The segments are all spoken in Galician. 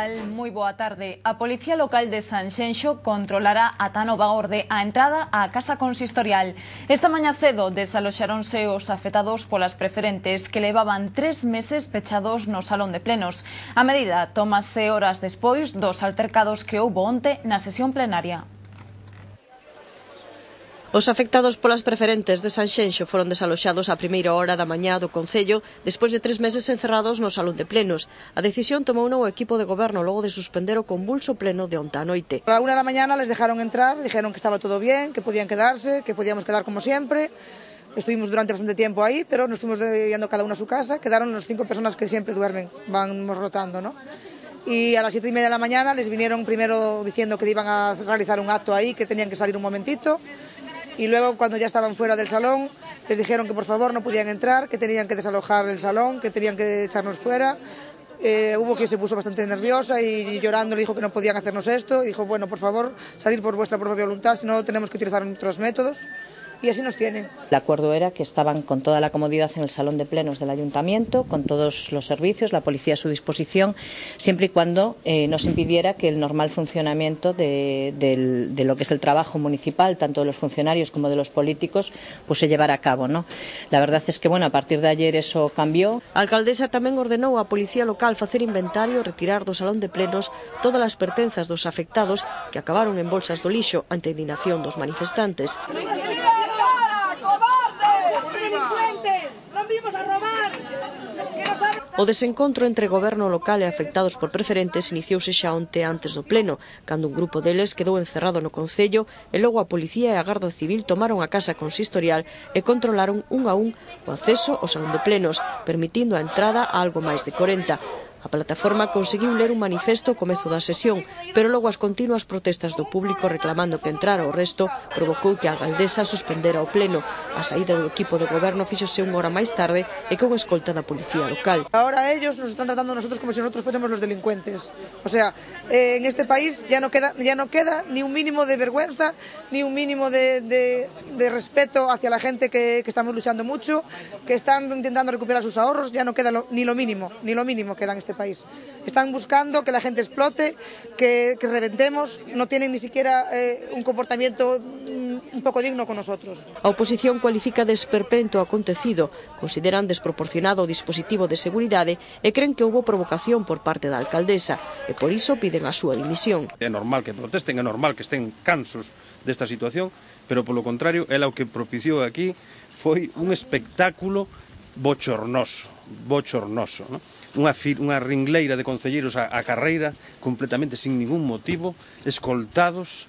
tal? Moi boa tarde. A Policía Local de Sanxenxo controlará ata nova orde a entrada á Casa Consistorial. Esta mañá cedo desaloxaronse os afectados polas preferentes que levaban 3 meses pechados no Salón de Plenos. A medida tómase horas despois dos altercados que houbo onte na sesión plenaria. Os afectados polas preferentes de Sanxenxo foron desaloxados á primeira hora da mañá do Concello despois de 3 meses encerrados no Salón de Plenos. A decisión tomou o equipo de goberno logo de suspender o convulso pleno de onte á noite. A la 1 da mañana les dejaron entrar, dijeron que estaba todo bien, que podían quedarse, que podíamos quedar como siempre. Estuvimos durante bastante tiempo ahí, pero nos fuimos yendo cada uno a su casa. Quedaron las 5 personas que siempre duermen, vamos rotando, ¿no? Y a las 7:30 de la mañana les vinieron primero diciendo que iban a realizar un acto ahí, que tenían que salir un momentito. Y luego, cuando ya estaban fuera del salón, les dijeron que por favor no podían entrar, que tenían que desalojar el salón, que tenían que echarnos fuera. Hubo quien se puso bastante nerviosa y llorando le dijo que no podían hacernos esto. Y dijo, bueno, por favor, salir por vuestra propia voluntad, si no tenemos que utilizar otros métodos. Y así nos tienen. El acuerdo era que estaban con toda la comodidad en el salón de plenos del ayuntamiento, con todos los servicios, la policía a su disposición, siempre y cuando nos impidiera que el normal funcionamiento de lo que es el trabajo municipal, tanto de los funcionarios como de los políticos, pues se llevara a cabo, ¿no? La verdad es que, bueno, a partir de ayer eso cambió. A alcaldesa tamén ordenou á Policía Local facer inventario e retirar do salón de plenos todas as pertenzas dos afectados que acabaron en bolsas do lixo ante a indignación dos manifestantes. O desencontro entre goberno local e afectados por preferentes iniciouse xa onte antes do pleno, cando un grupo deles quedou encerrado no Concello e logo a Policía e a Garda Civil tomaron a Casa Consistorial e controlaron un a un o acceso ao Salón de Plenos, permitindo a entrada a algo máis de 40. A plataforma conseguiu ler un manifesto ao comezo da sesión, pero logo as continuas protestas do público reclamando que entrara o resto provocou que a alcaldesa suspendera o pleno. A saída do equipo de goberno fíxose unha hora máis tarde e con escolta da Policía Local. Ahora ellos nos están tratando a nosotros como si nosotros fuésemos los delincuentes. O sea, en este país ya no queda ni un mínimo de vergüenza, ni un mínimo de respeto hacia la gente que estamos luchando mucho, que están intentando recuperar sus ahorros. Ya no queda ni lo mínimo queda en este país. Están buscando que la gente explote, que reventemos, no tienen ni siquiera un comportamiento un poco digno con nosotros. A oposición cualifica de esperpento o acontecido, consideran desproporcionado o dispositivo de seguridade e creen que houbo provocación por parte da alcaldesa e por iso piden a súa dimisión. É normal que protesten, é normal que estén cansos desta situación, pero polo contrario, ela o que propiciou aquí foi un espectáculo bochornoso, ¿no? Unha ringleira de concelleiros a carreira completamente sin ningún motivo, escoltados,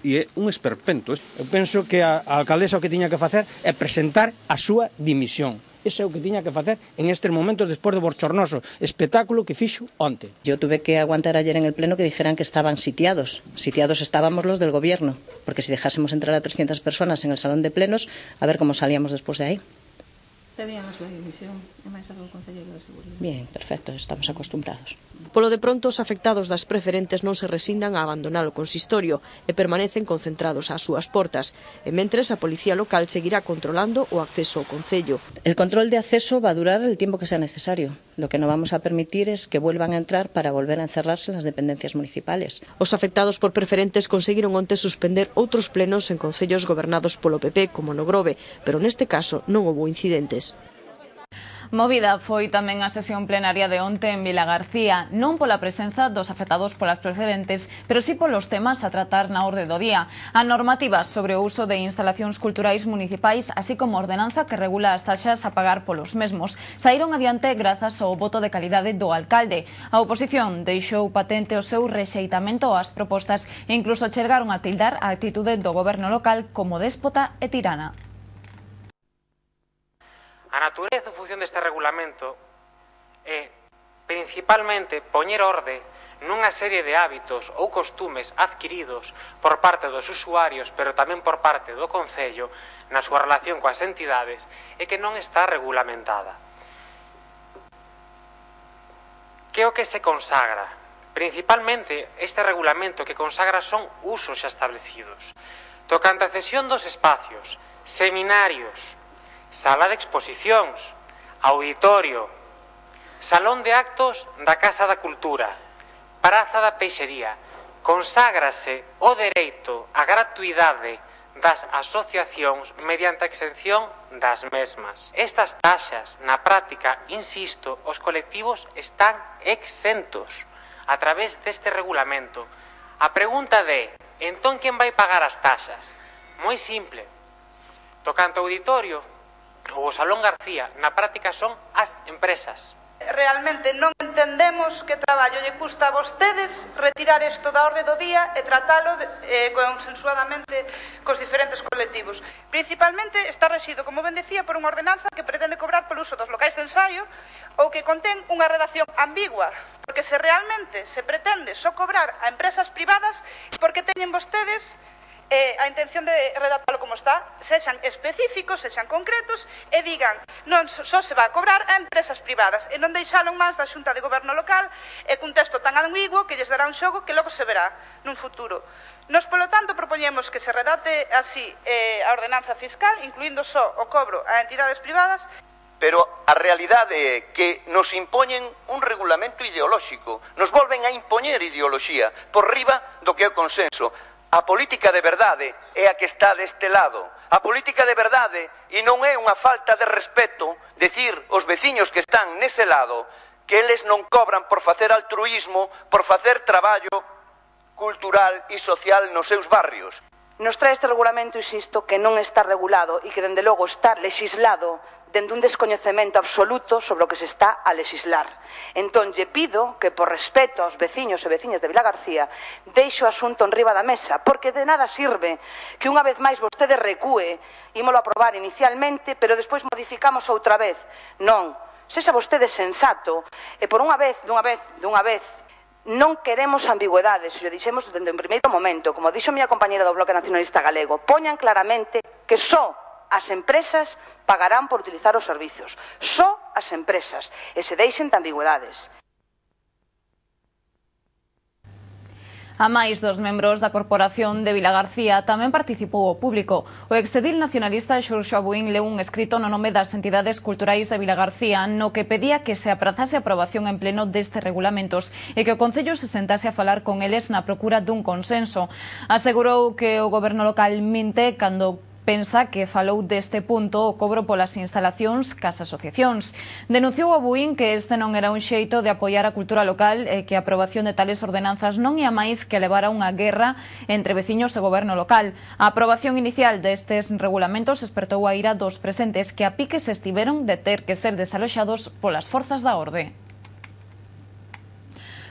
e é un esperpento. Eu penso que a alcaldesa o que tiña que facer é presentar a súa dimisión. Ese é o que tiña que facer en estes momentos despois do bochornoso espectáculo que fixo onte. Yo tuve que aguantar ayer en el pleno que dijeran que estaban sitiados. Sitiados estábamos los del gobierno, porque si dejásemos entrar a 300 personas en el salón de plenos, a ver cómo salíamos despois de ahí. Pedían a súa dimisión e máis algo concelleiro de seguridade. Bien, perfecto, estamos acostumbrados. Polo de pronto, os afectados das preferentes non se resignan a abandonar o consistorio e permanecen concentrados ás súas portas. E mentres, a Policía Local seguirá controlando o acceso ao Concello. El control de acceso va a durar el tiempo que sea necesario. Lo que no vamos a permitir es que vuelvan a entrar para volver a encerrarse en las dependencias municipales. Os afectados por preferentes conseguiron onte suspender outros plenos en concellos gobernados polo PP, como no Grove, pero neste caso non houbo incidentes. Movida foi tamén a sesión plenaria de onte en Vilagarcía, non pola presenza dos afectados polas preferentes, pero sí polos temas a tratar na orde do día. A normativa sobre o uso de instalacións culturais municipais, así como a ordenanza que regula as taxas a pagar polos mesmos, saíron adiante grazas ao voto de calidade do alcalde. A oposición deixou patente o seu rexeitamento ás propostas e incluso chegaron a tildar a actitude do goberno local como déspota e tirana. A natureza en función deste regulamento é principalmente poñer orde nunha serie de hábitos ou costumes adquiridos por parte dos usuarios, pero tamén por parte do Concello na súa relación coas entidades e que non está regulamentada. Que é o que se consagra? Principalmente, este regulamento que consagra son usos xa establecidos. Tocante a cesión dos espacios, seminarios, sala de exposicións, auditorio, salón de actos da Casa da Cultura, Praza da Peixería. Conságrase o dereito á gratuidade das asociacións mediante a exención das mesmas. Estas taxas, na práctica, insisto, os colectivos están exentos a través deste regulamento. A pregunta de, entón, quen vai pagar as taxas? Moi simple. Tocante ao auditorio ou o Salón García, na práctica son as empresas. Realmente non entendemos que traballo lle custa a vostedes retirar isto da orde do día e tratalo consensuadamente cos diferentes colectivos. Principalmente está rexido, como ben decía, por unha ordenanza que pretende cobrar polo uso dos locais de ensaio ou que contén unha redacción ambigua, porque se realmente se pretende só cobrar a empresas privadas, porque teñen vostedes a intención de redactalo como está, sexan específicos, sexan concretos e digan, non só se va a cobrar a empresas privadas e non deixaron máis da Xunta de Goberno Local e cun texto tan ambiguo que lles dará un xogo que logo se verá nun futuro. Nos, polo tanto, propoñemos que se redacte así a ordenanza fiscal, incluindo só o cobro a entidades privadas. Pero a realidade é que nos impoñen un regulamento ideolóxico, nos volven a impoñer ideoloxía por riba do que é o consenso. A política de verdade é a que está deste lado. A política de verdade, e non é unha falta de respeto, decir aos veciños que están nese lado que eles non cobran por facer altruísmo, por facer traballo cultural e social nos seus barrios. Nos trae este regulamento, insisto, que non está regulado e que, dende logo, está legislado dende un descoñecemento absoluto sobre o que se está a legislar. Entón, lle pido que, por respeto aos veciños e veciñas de Vilagarcía, deixe o asunto en riba da mesa, porque de nada sirve que unha vez máis vostede recúe, ímolo aprobar inicialmente, pero despois modificamos outra vez. Non, sexa vostede sensato, e por unha vez, dunha vez, non queremos ambigüedades, e o dixemos dende o primeiro momento, como dixo a miña compañera do Bloque Nacionalista Galego, poñan claramente que só as empresas pagarán por utilizar os servizos. Só as empresas. E se deixen de ambigüedades. A máis dos membros da Corporación de Vilagarcía tamén participou o público. O exedil nacionalista Xurxo Abuín leu un escrito no nome das entidades culturais de Vilagarcía no que pedía que se aprazase a aprobación en pleno destes regulamentos e que o Concello se sentase a falar con eles na procura dun consenso. Asegurou que o goberno local minte cando pensa que falou deste punto o cobro polas instalacións cas asociacións. Denunciou a Buín que este non era un xeito de apoiar a cultura local e que a aprobación de tales ordenanzas non ia máis que levar a unha guerra entre veciños e goberno local. A aprobación inicial destes regulamentos espertou a ira dos presentes que a pique se estiveron de ter que ser desaloxados polas forzas da orde.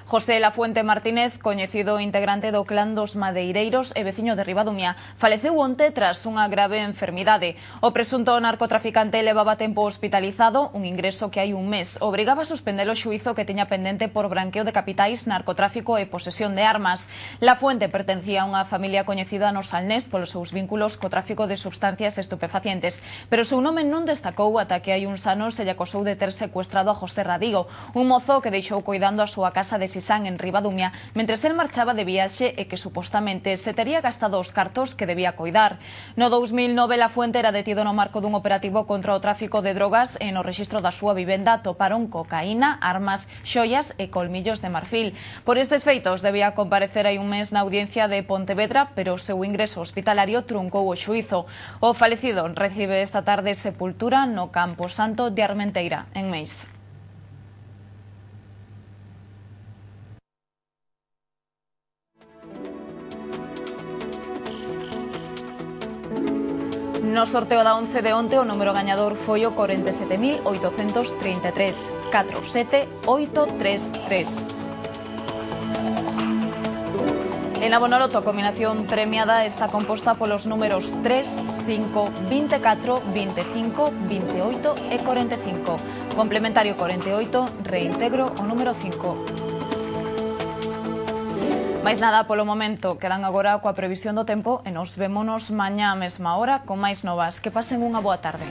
José Lafuente Martínez, coñecido integrante do clan dos Madeireiros e veciño de Ribadumia, faleceu onte tras unha grave enfermidade. O presunto narcotraficante levaba tempo hospitalizado, un ingreso que hai un mes obrigaba a suspender o xuízo que tiña pendente por branqueo de capitais, narcotráfico e posesión de armas. Lafuente pertencía a unha familia coñecida no Salnés polos seus vínculos co tráfico de substancias estupefacientes, pero o seu nome non destacou ata que hai uns anos se lle acosou de ter secuestrado a José Radigo, un mozo que deixou coidando a súa casa de Sisán en Ribadumia mentres el marchaba de viaxe e que supostamente se tería gastado os cartos que debía coidar. No 2009 Lafuente era detido no marco dun operativo contra o tráfico de drogas e no rexistro da súa vivenda toparon cocaína, armas, xoias e colmillos de marfil. Por estes feitos debía comparecer hai un mes na audiencia de Pontevedra, pero o seu ingreso hospitalario truncou o xuízo. O falecido recibe esta tarde sepultura no Campo Santo de Armenteira, en Meis. No sorteo da 11 de onte o número gañador foi o 47.833 47833. En Abonoloto a combinación premiada está composta polos números 3, 5, 24, 25, 28 e 45. Complementario 48, reintegro o número 5. Máis nada polo momento, quedan agora coa previsión do tempo e nos vémonos mañá á mesma hora con máis novas. Que pasen unha boa tarde.